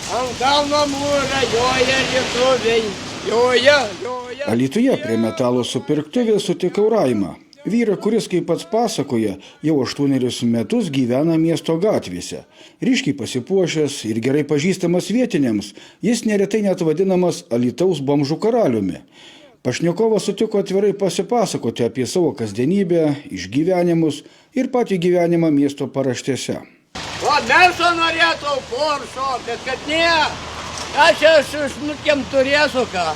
Ant kalno mūra joja lietuviai, joja. Alytuje prie metalo supirktuvės sutikau Raimą. Vyrą, kuris, kaip pats pasakoja, jau 8 metus gyvena miesto gatvėse. Ryškiai pasipuošęs ir gerai pažįstamas vietiniams, jis neretai net vadinamas Alytaus bomžų karaliumi. Pašnekovas sutiko atvirai pasipasakoti apie savo kasdienybę, išgyvenimus ir patį gyvenimą miesto paraštėse. O Merso norėtų Porsche, bet kad ne, aš šmutkiam turėsiu ką.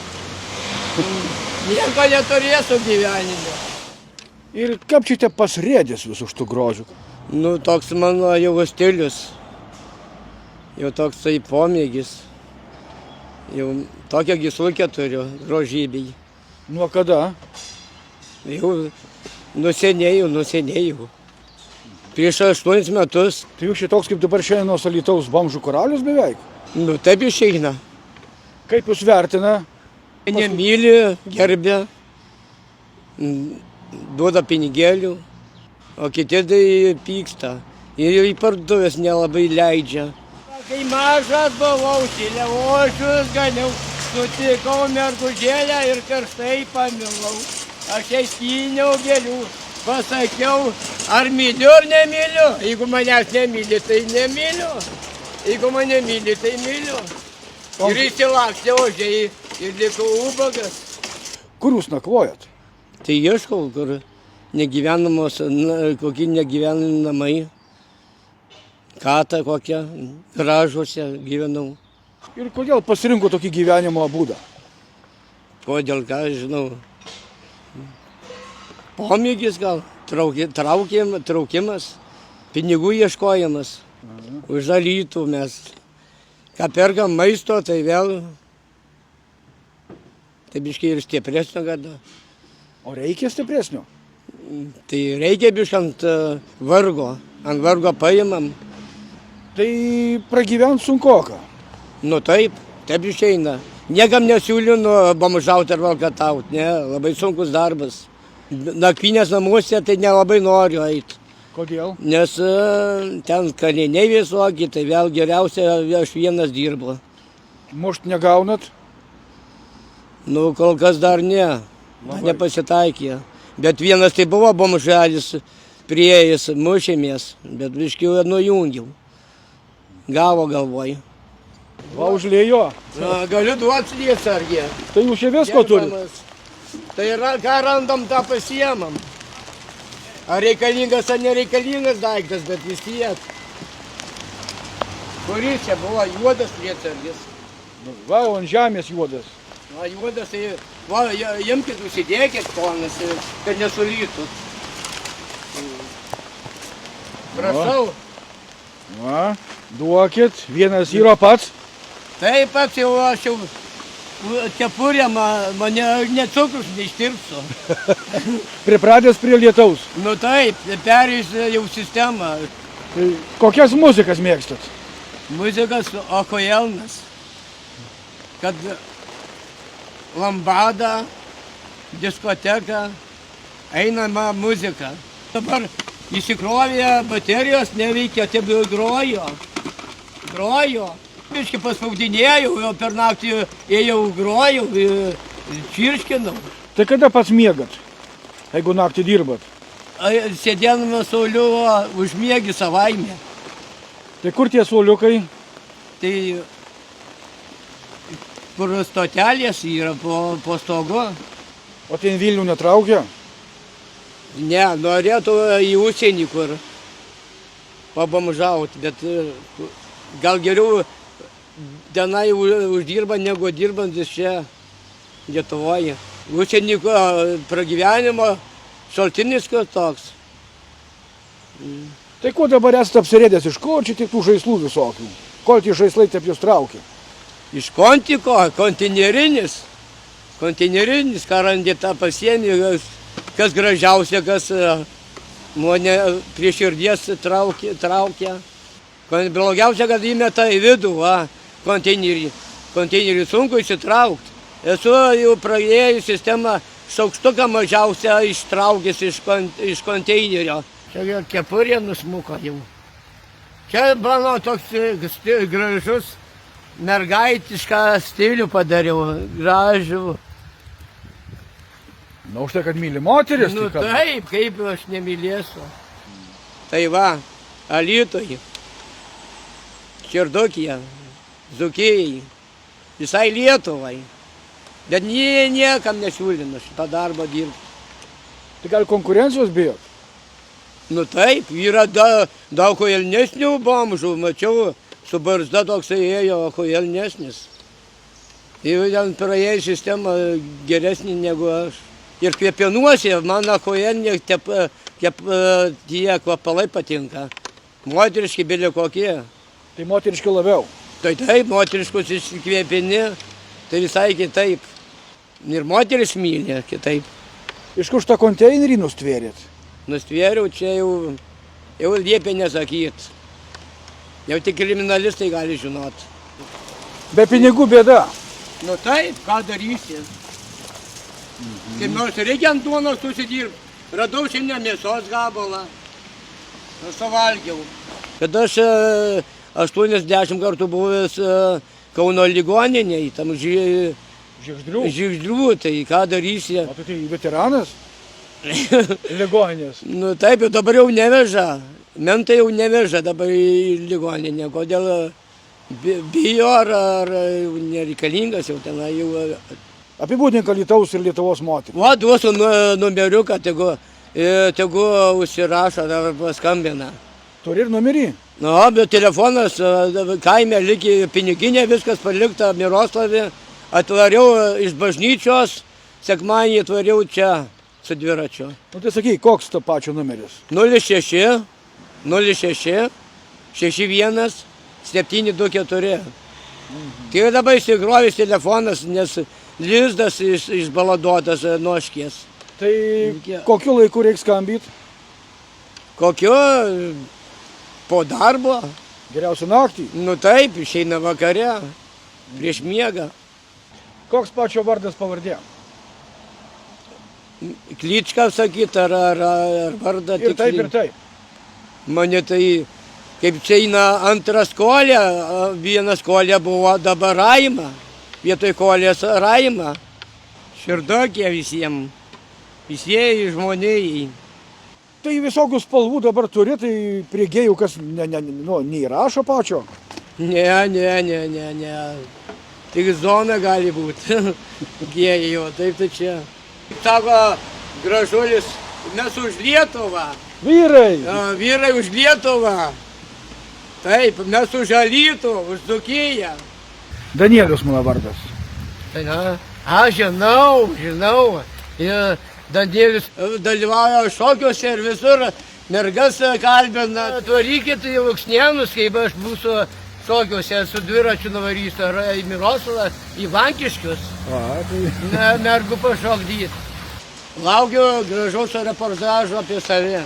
Nieko neturėsiu gyvenime. Ir kaip čia te pasrėdės visų šitų grožių? Nu, toks mano jau stilius, jau toksai pomėgis. Jau tokią gyslukę turiu, grožybei. Nuo kada? Jau nusenėjau. Prieš 8 metus. Tai jūs šitoks kaip dabar šiandien Alytaus bomžų karalius beveik? Nu, taip išeina. Kaip jūs vertina? Nemyli, gerbia, duoda pinigėlių, o kiti tai pyksta. Ir į parduotuvės nelabai leidžia. Kai mažas buvau, silėvošius ganiau, sutikau mergužėlę ir karštai pamilau. Aš jai skyniau gėlių, pasakiau, ar myliu ar nemyliu. Jeigu manęs nemyli, tai nemyliu. Jeigu mane myli, tai myliu. Ir įsilakstė ožiai ir likau ubagas. Kur jūs nakvojat? Tai ieškau, kur negyvenamos, kokie negyvenami namai. Katą kokią, garažuose gyvenau. Ir kodėl pasirinko tokį gyvenimo būdą? Kodėl, ką žinau. Pomėgis gal, traukimas, pinigų ieškojimas. Už Alytų mes. Ką perkam maisto, tai vėl. Tai biškai ir stipresnio gada. O reikia stipresnio? Tai reikia biškai ant vargo paimam. Tai pragyvent sunkoka. Nu taip išeina. Niekam nesiūliu bomžauti ar valkatauti, ne, labai sunkus darbas. Nakvynės namuose tai nelabai noriu eiti. Kodėl? Nes ten kaliniai visokie, tai vėl geriausia aš vienas dirbu. Mušt negaunat? Nu, kol kas dar ne, nepasitaikė. Bet vienas tai buvo bomželis, prieėjęs, mušėmės, bet biškiau nujungiau. Gavo galvoj. Va, užlėjo. Galiu duoti lietsargį. Tai jūs čia visko turit? Tai yra, ką randam, tą pasiemam. Ar reikalingas, ar nereikalingas daiktas, bet vis tiek. Kuris čia buvo juodas lietsargis? Va, ant žemės juodas. Va, juodas, tai, va, imkit, užsidėkit ponas, kad nesulytų. Prašau. Va, duokit, vienas yra pats. Taip, pats jau aš jau kepurė, mane necukrus neištirpsiu. Pripratęs prie lietaus. Nu taip, perėjus jau sistemą. Tai kokias muzikas mėgstat? Muzikas Okojelnas. Kad lambada, diskoteka, einama muzika. Dabar įsikrovė baterijos, neveikia, taip grojo. Biškai paspaudinėjau, jau per naktį ėjau, grojau, čirškinau. Tai kada pats miegat, jeigu naktį dirbat? Sėdėdama sauliu užmiegi savaime. Tai kur tie sauliukai? Tai kur stotelės yra po stogu. O ten Vilnių netraukia? Ne, norėtų į užsienį kur pabomžauti, bet gal geriau tenai uždirba negu dirbantis čia Lietuvoje. Užsienį pragyvenimo šaltinis toks. Tai ko dabar esate apsirėdęs, iš ko čia tik tų žaislų visokių? Kol tie žaislai taip jūs traukia? Iš kontiko, konteinerinis, ką randi tą pasienį, kas gražiausia, kas mane prie širdies traukia. Blogiausia, kad įmeta į vidų, konteinerį sunku įsitraukti. Esu jau praėjęs sistemą šaukštuką mažiausią ištraukęs iš konteinerio. Čia kepurė nusmuko jau. Čia mano toks gražus mergaitišką stilių padariau, gražų. Na, už tai, kad myli moteris. Nu tai taip, kaip aš nemylėsiu. Tai va, Alytui, Širdokėje, Dzūkijai, visai Lietuvai. Bet niekam nesiūlino šitą darbą dirbti. Tai gal konkurencijos bijot? Nu taip, yra daug kojelnesnių bomžų, mačiau, su barzda toksai ėjo kojelnesnis. Ir ten praėjai sistemą geresnį negu aš. Ir kvėpinuosi, mano kojelinė tie kvapalai patinka. Moteriški bėlė kokie. Tai moteriški labiau. Tai taip, moteriškus iškvėpini, tai visai kitaip. Ir moteris myli kitaip. Iš kur šitą konteinerį nustvėrėt? Nustvėriau, čia jau liepė nesakyt. Jau tik kriminalistai gali žinot. Be pinigų bėda. Nu taip, ką darysi? Kaip nors reikia ant duonos susidirbti. Radau šiandien mėsos gabalą. Suvalgiau. Kad aš 80 kartų buvęs Kauno ligoninėje, tam Žiegždrių, tai ką darysi? O tu tai veteranas? Ligoninės. Nu taip, jau dabar jau neveža. Mentai jau neveža dabar į ligoninę. Kodėl bijo ar nereikalingas jau ten jau. Apibūdink Alytaus ir Lietuvos moterį. Va, duosiu numeriuką, tegu užsirašo ar paskambina. Turi ir numerį? Nu, bet telefonas kaime likė piniginė, viskas palikta Miroslavė. Atvariau iš bažnyčios, sekmadienį atvariau čia su dviračiu. Nu tai sakyk, koks to pačio numeris? 06 61 724. Tai dabar įsikrovęs telefonas, nes lizdas išbaladotas noškės. Tai kokiu laiku reikia skambyti? Kokiu? Po darbo. Geriausia naktį? Nu taip, išeina vakare, prieš miegą. Koks pačio vardas pavardė? Kličką sakyt, ar vardą Ir taip, ir taip. Mane tai, kaip čia eina antra skolė, viena skolė buvo dabar Raima, vietoj kolės Raima. Širdokė visiems, visieji žmonėjai. Tai visokių spalvų dabar turi, tai prie gėjų kas neįrašo pačio? Ne. Tik zona gali būti gėjų, taip tai čia. Sako gražulis, mes už Lietuvą. Vyrai! Vyrai už Lietuvą. Taip, mes už Alytų, už Dzūkiją. Danielius mano vardas. Aš žinau. Ir Danielius dalyvauja šokiuose ir visur. Mergas kalbina, atvarykit į Lukšnėnus, kaip aš būsiu šokiuose su dviračiu nuvarysiu, ar į Miroslavą, į Vankiškius. Mergų pašokdyti. Laukiu gražaus reportažo apie save.